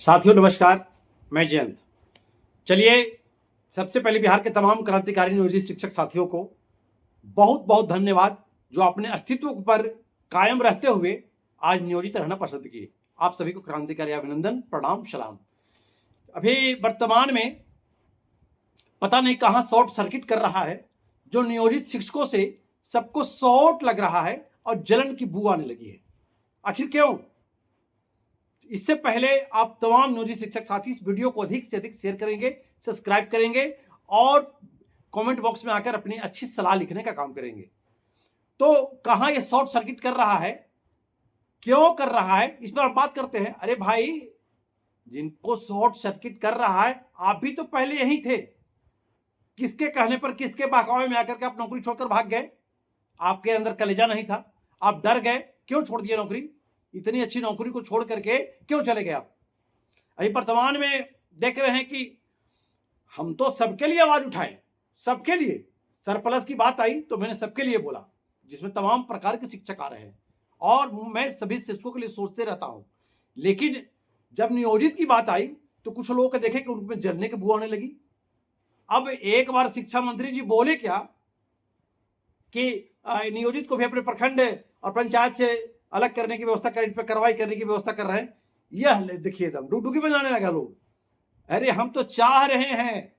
साथियों नमस्कार, मैं जयंत। चलिए, सबसे पहले बिहार के तमाम क्रांतिकारी नियोजित शिक्षक साथियों को बहुत बहुत धन्यवाद, जो अपने अस्तित्व पर कायम रहते हुए आज नियोजित रहना पसंद किए। आप सभी को क्रांतिकारी अभिनंदन, प्रणाम, सलाम। अभी वर्तमान में पता नहीं कहां शॉर्ट सर्किट कर रहा है, जो नियोजित शिक्षकों से सबको शॉर्ट लग रहा है और जलन की बू आने लगी है। आखिर क्यों? इससे पहले आप तमाम नियोजित शिक्षक साथी इस वीडियो को अधिक से अधिक शेयर करेंगे, सब्सक्राइब करेंगे और कमेंट बॉक्स में आकर अपनी अच्छी सलाह लिखने का काम करेंगे। तो कहां यह शॉर्ट सर्किट कर रहा है, क्यों कर रहा है, इस पर हम बात करते हैं। अरे भाई, जिनको शॉर्ट सर्किट कर रहा है, आप भी तो पहले यही थे। किसके कहने पर, किसके बहकावे में आकर के आप नौकरी छोड़कर भाग गए? आपके अंदर कलेजा नहीं था? आप डर गए? क्यों छोड़ दिए नौकरी? इतनी अच्छी नौकरी को छोड़ करके क्यों चले गए आप? अभी वर्तमान में देख रहे हैं कि हम तो सबके लिए आवाज उठाएं, सबके लिए। सरप्लस की बात आई तो मैंने सबके लिए बोला, जिसमें तमाम प्रकार के शिक्षक आ रहे हैं और मैं सभी शिक्षकों के लिए सोचते रहता हूं। लेकिन जब नियोजित की बात आई तो कुछ लोगों को देखे कि उनमें जलने की बू आने लगी। अब एक बार शिक्षा मंत्री जी बोले क्या कि नियोजित को भी अपने प्रखंड और पंचायत से अलग करने की व्यवस्था कर, इन पर कार्रवाई करने की व्यवस्था कर रहे हैं। यह देखिए, एकदम डुगडुगी बनाने लगा लोग। अरे हम तो चाह रहे हैं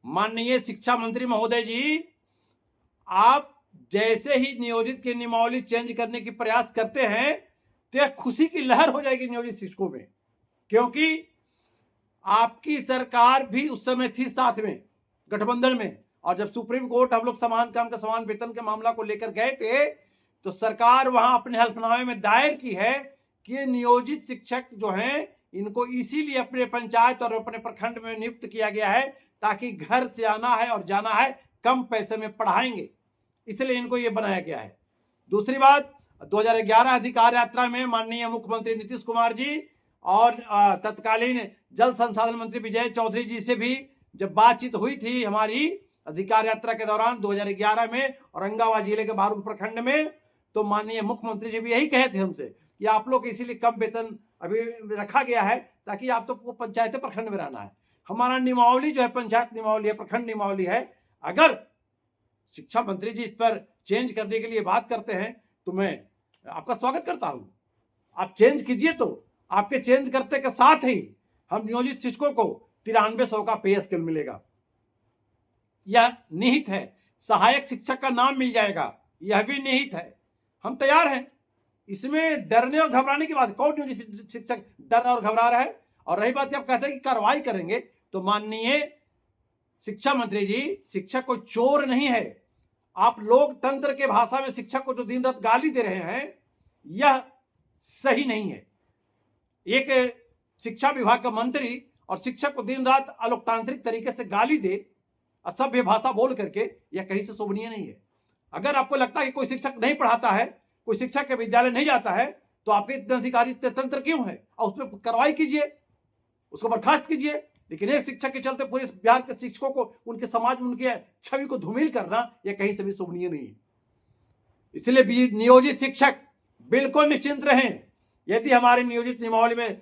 माननीय शिक्षा मंत्री महोदय जी, आप जैसे ही नियोजित की नियमावली चेंज करने की प्रयास करते हैं तो यह खुशी की लहर हो जाएगी नियोजित शिक्षकों में, क्योंकि आपकी सरकार भी उस समय थी साथ में, गठबंधन में। और जब सुप्रीम कोर्ट हम लोग समान काम का समान वेतन के मामला को लेकर गए थे तो सरकार वहां अपने हल्फनामे में दायर की है कि नियोजित शिक्षक जो हैं, इनको इसीलिए अपने पंचायत और अपने प्रखंड में नियुक्त किया गया है ताकि घर से आना है और जाना है, कम पैसे में पढ़ाएंगे, इसलिए इनको ये बनाया गया है। दूसरी बात, 2011 अधिकार यात्रा में माननीय मुख्यमंत्री नीतीश कुमार जी और तत्कालीन जल संसाधन मंत्री विजय चौधरी जी से भी जब बातचीत हुई थी हमारी अधिकार यात्रा के दौरान 2011 में औरंगाबाद जिले के बहारपुर प्रखंड में, तो माननीय मुख्यमंत्री जी भी यही कहे थे हमसे कि आप लोग इसीलिए कम वेतन अभी रखा गया है ताकि आप तो पंचायत प्रखंड में रहना है। हमारा नियमावली जो है, पंचायत नियमावली है, प्रखंड नियमावली है। अगर शिक्षा मंत्री जी इस पर चेंज करने के लिए बात करते हैं तो मैं आपका स्वागत करता हूं। आप चेंज कीजिए, तो आपके चेंज करते के साथ ही हम नियोजित शिक्षकों को 9300 का पे स्केल मिलेगा। यह निहित है। सहायक शिक्षक का नाम मिल जाएगा, यह भी निहित है। हम तैयार हैं। इसमें डरने और घबराने की बात, कौन नियोजित शिक्षक डर और घबरा रहा है? और रही बात, आप कहते हैं कि कार्रवाई करेंगे, तो माननीय शिक्षा मंत्री जी, शिक्षक कोई चोर नहीं है। आप लोकतंत्र के भाषा में शिक्षक को जो दिन रात गाली दे रहे हैं, यह सही नहीं है। एक शिक्षा विभाग का मंत्री और शिक्षक को दिन रात अलोकतांत्रिक तरीके से गाली दे, असभ्य भाषा बोल करके, यह कहीं से शोभनीय नहीं है। अगर आपको लगता है कि कोई शिक्षक नहीं पढ़ाता है, कोई शिक्षक के विद्यालय नहीं जाता है, तो आपके इतने अधिकारी, इतने तंत्र क्यों है? और उस पर कार्रवाई कीजिए, उसको बर्खास्त कीजिए। लेकिन एक शिक्षक के चलते पूरे बिहार के शिक्षकों को, उनके समाज में उनकी छवि को धूमिल करना, यह कहीं से भी शोभनीय नहीं है। इसलिए नियोजित शिक्षक बिल्कुल निश्चिंत रहें। यदि हमारे नियोजित नियमावली में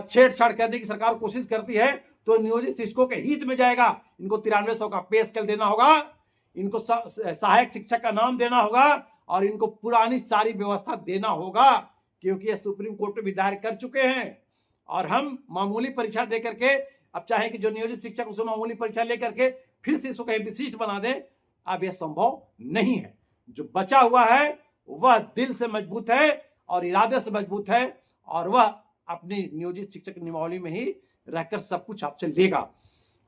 छेड़छाड़ करने की सरकार कोशिश करती है तो नियोजित शिक्षकों के हित में जाएगा। इनको 9300 का पे स्केल देना होगा, इनको सहायक शिक्षक का नाम देना होगा और इनको पुरानी सारी व्यवस्था देना होगा, क्योंकि ये सुप्रीम कोर्ट में भी दायर कर चुके हैं। और हम मामूली परीक्षा दे करके, अब चाहे कि जो नियोजित शिक्षक उसको मामूली परीक्षा लेकर के फिर से इसको कहीं विशिष्ट बना दें, अब यह संभव नहीं है। जो बचा हुआ है वह दिल से मजबूत है और इरादे से मजबूत है, और वह अपनी नियोजित शिक्षक नियमावली में ही रहकर सब कुछ आपसे लेगा।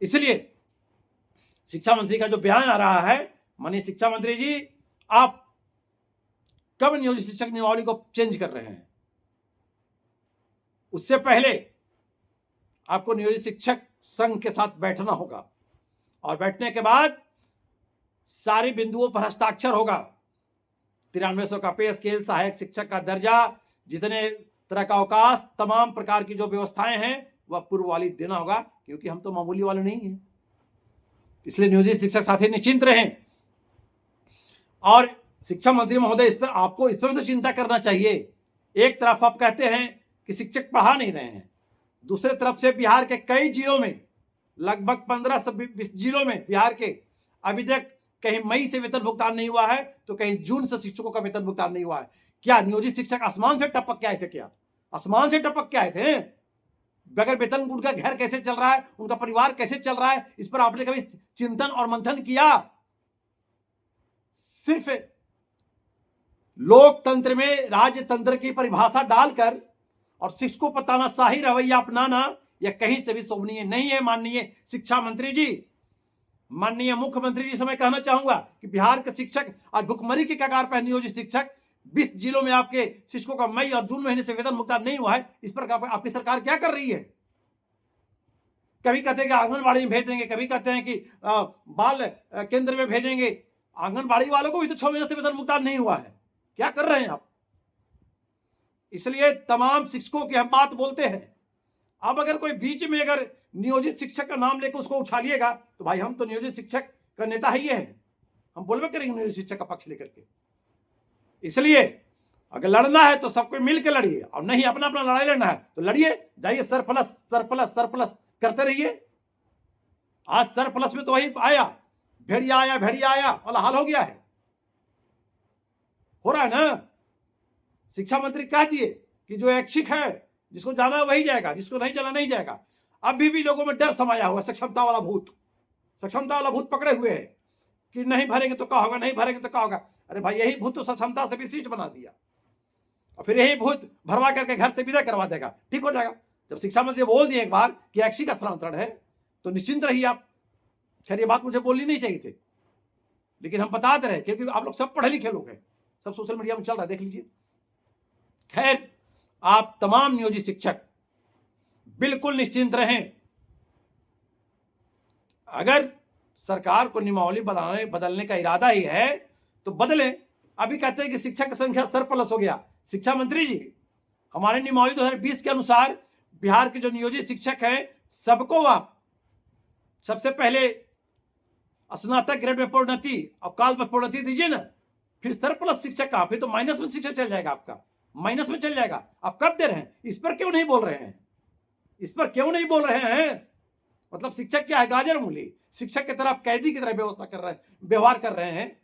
इसलिए शिक्षा मंत्री का जो बयान आ रहा है, माननीय शिक्षा मंत्री जी, आप कब नियोजित शिक्षक नियमावली को चेंज कर रहे हैं? उससे पहले आपको नियोजित शिक्षक संघ के साथ बैठना होगा और बैठने के बाद सारी बिंदुओं पर हस्ताक्षर होगा। 9300 का पे स्केल, सहायक शिक्षक का दर्जा, जितने तरह का अवकाश, तमाम प्रकार की जो व्यवस्थाएं हैं वह पूर्व वाली देना होगा, क्योंकि हम तो मामूली वाले नहीं हैं। इसलिए नियोजित शिक्षक साथी निश्चिंत रहें। और शिक्षा मंत्री महोदय, इस पर आपको इस पर से चिंता करना चाहिए। एक तरफ आप कहते हैं कि शिक्षक पढ़ा नहीं रहे हैं, दूसरे तरफ से बिहार के कई जिलों में, लगभग 15 से 20 जिलों में बिहार के अभी तक कहीं मई से वेतन भुगतान नहीं हुआ है, तो कहीं जून से शिक्षकों का वेतन भुगतान नहीं हुआ है। क्या नियोजित शिक्षक आसमान से टपक के आए थे? क्या आसमान से टपक के आए थे? बगैर वेतन उनका घर कैसे चल रहा है, उनका परिवार कैसे चल रहा है, इस पर आपने कभी चिंतन और मंथन किया? सिर्फ लोकतंत्र में राजतंत्र की परिभाषा डालकर और शिक्षकों पर तानाशाही रवैया अपनाना यह कहीं से भी शोभनीय नहीं है। माननीय शिक्षा मंत्री जी, माननीय मुख्यमंत्री जी से मैं कहना चाहूंगा कि बिहार के शिक्षक आज भुखमरी के कगार पर नियोजित शिक्षक, 20 जिलों में आपके शिक्षकों का मई और जून महीने से वेतन भुगतान नहीं हुआ है। इस पर आपकी सरकार क्या कर रही है? कभी कहते हैं कि आंगनबाड़ी में भेज देंगे, कभी कहते हैं कि बाल केंद्र में भेजेंगे। आंगनबाड़ी वालों को भी तो 6 महीने से वेतन भुगतान नहीं हुआ है। क्या कर रहे हैं आप? इसलिए तमाम शिक्षकों की हम बात बोलते हैं। अब अगर कोई बीच में अगर नियोजित शिक्षक का नाम लेकर उसको उछालिएगा तो भाई हम तो नियोजित शिक्षक का नेता ही है, हम बोलबे करेंगे नियोजित शिक्षक का पक्ष लेकर के। इसलिए अगर लड़ना है तो सबको मिल के लड़िए, और नहीं अपना अपना लड़ाई लड़ना है तो लड़िए, जाइए सरप्लस सरप्लस सरप्लस करते रहिए। आज सरप्लस में तो वही आया, भेड़िया आया वाला हाल हो गया है, हो रहा है ना। शिक्षा मंत्री कह दिए कि जो ऐच्छिक है, जिसको जाना है वही जाएगा, जिसको नहीं जाना नहीं जाएगा। अभी भी लोगों में डर समाया हुआ, सक्षमता वाला भूत पकड़े हुए है कि नहीं भरेंगे तो क्या होगा, नहीं भरेंगे तो क्या होगा। अरे भाई यही भूत तो सक्षमता से भी सीट बना दिया, और फिर यही भूत भरवा करके घर से विदा करवा देगा, ठीक हो जाएगा। जब शिक्षा मंत्री बोल दिए एक बार कि ऐच्छिक स्थानांतरण है तो निश्चिंत रहिए आप। खैर ये बात मुझे बोलनी नहीं चाहिए थी, लेकिन हम बताते रहे क्योंकि आप लोग सब पढ़े लिखे लोग हैं, सब सोशल मीडिया में चल रहा है, देख लीजिए। खैर आप तमाम नियोजित शिक्षक बिल्कुल निश्चिंत रहें। अगर सरकार को नियमावली बदलने का इरादा ही है तो बदले। अभी कहते हैं कि शिक्षक की संख्या सरप्लस हो गया। शिक्षा मंत्री जी, हमारे नियमावली 2020 के अनुसार बिहार के जो नियोजित शिक्षक हैं सबको आप सबसे पहले स्नातक ग्रेड में प्रोन्नति और काल में प्रोन्नति दीजिए ना, फिर सरप्लस शिक्षक का, फिर तो माइनस में शिक्षक चल जाएगा, आपका माइनस में चल जाएगा। आप कब दे रहे हैं? इस पर क्यों नहीं बोल रहे हैं? इस पर क्यों नहीं बोल रहे हैं? मतलब शिक्षक क्या है, गाजर मूली? शिक्षक की तरह कैदी की तरह व्यवस्था कर रहे हैं, व्यवहार कर रहे हैं,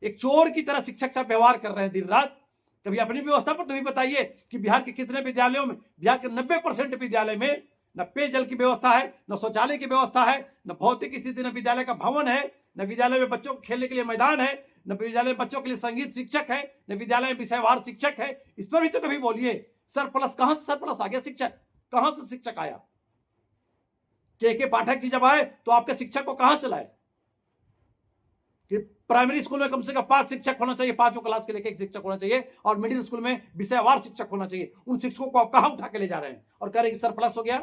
एक चोर की तरह शिक्षक साहब व्यवहार कर रहे हैं दिन रात। कभी अपनी व्यवस्था पर तो भी बताइए कि बिहार के कितने विद्यालयों में, बिहार के 90% विद्यालय में न पेयजल की व्यवस्था है, न शौचालय की व्यवस्था है, न भौतिक स्थिति, न विद्यालय का भवन है, न विद्यालय में बच्चों को खेलने के लिए मैदान है, न विद्यालय में बच्चों के लिए संगीत शिक्षक है, न विद्यालय में विषयवार शिक्षक है। इस पर भी तो कभी बोलिए। सरप्लस कहां से सरप्लस आ गया? शिक्षक कहां से शिक्षक आया? के पाठक जी जब आए तो आपके शिक्षक को कहां से लाए? कि प्राइमरी स्कूल में कम से कम 5 शिक्षक होना चाहिए, 5 क्लास के लेकर एक शिक्षक होना चाहिए, और मिडिल स्कूल में विषयवार शिक्षक होना चाहिए। उन शिक्षकों को आप कहां उठा के ले जा रहे हैं और कह रहे हैं कि सरप्लस हो गया?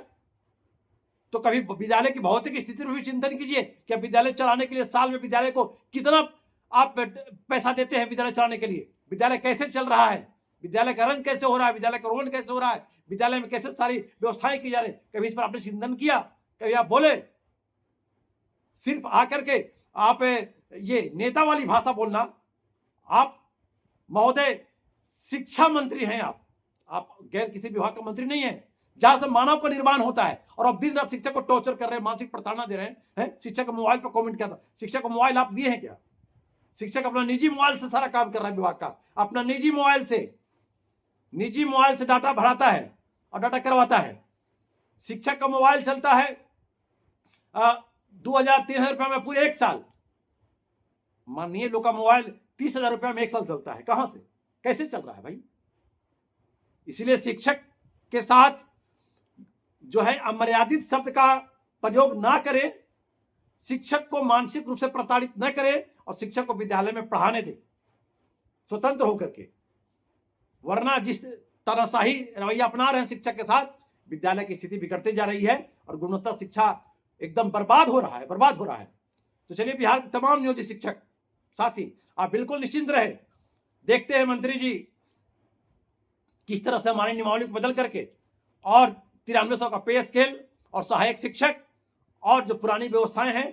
तो कभी विद्यालय की भौतिक स्थिति पर भी चिंतन कीजिए कि अब विद्यालय चलाने के लिए साल में विद्यालय को कितना आप पैसा देते हैं विद्यालय चलाने के लिए? विद्यालय कैसे चल रहा है? विद्यालय का रंग कैसे हो रहा है? विद्यालय का रोहन कैसे हो रहा है? विद्यालय में कैसे सारी व्यवस्थाएं की जा रही? कभी इस पर आपने चिंतन किया? कभी आप बोले? सिर्फ आकर के आप ये नेता वाली भाषा बोलना। आप महोदय शिक्षा मंत्री हैं, आप गैर किसी विभाग का मंत्री नहीं है, जहां से मानव का निर्माण होता है, और अब दिन रात शिक्षक को टॉर्चर कर रहे हैं, मानसिक प्रताड़ना दे रहे हैं। शिक्षक को मोबाइल पर कमेंट कर रहा है। शिक्षक को मोबाइल आप दिए हैं क्या? शिक्षक अपना निजी मोबाइल से सारा काम कर रहा है, विभाग का अपना निजी मोबाइल से डाटा भराता है और डाटा करवाता है। शिक्षक का मोबाइल चलता है 2000-3000 रुपये में पूरे 1 साल। माननीय लोग का मोबाइल 30,000 रुपये में 1 साल चलता है। कहां से, कैसे चल रहा है भाई? इसलिए शिक्षक के साथ जो है अमर्यादित शब्द का प्रयोग ना करें, शिक्षक को मानसिक रूप से प्रताड़ित न करें, और शिक्षक को विद्यालय में पढ़ाने दें स्वतंत्र होकर के। वरना जिस तानाशाही रवैया अपना रहे हैं शिक्षक के साथ, विद्यालय की स्थिति बिगड़ती जा रही है और गुणवत्ता शिक्षा एकदम बर्बाद हो रहा है। तो चलिए, बिहार के तमाम नियोजित शिक्षक साथी आप बिल्कुल निश्चिंत रहे। देखते हैं मंत्री जी किस तरह से हमारी नियमावली को बदल करके और 9300 का पे स्केल और सहायक शिक्षक और जो पुरानी व्यवस्थाएं हैं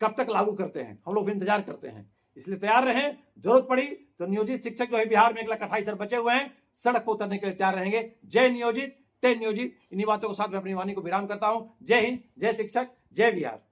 कब तक लागू करते हैं। हम लोग भी इंतजार करते हैं, इसलिए तैयार रहें। जरूरत पड़ी तो नियोजित शिक्षक जो है बिहार में 1,28,000 बचे हुए हैं, सड़क पर उतरने के लिए तैयार रहेंगे। जय नियोजित, ते नियोजित। इन्हीं बातों के साथ मैं अपनी वाणी को विराम करता हूं। जय हिंद, जय शिक्षक, जय बिहार।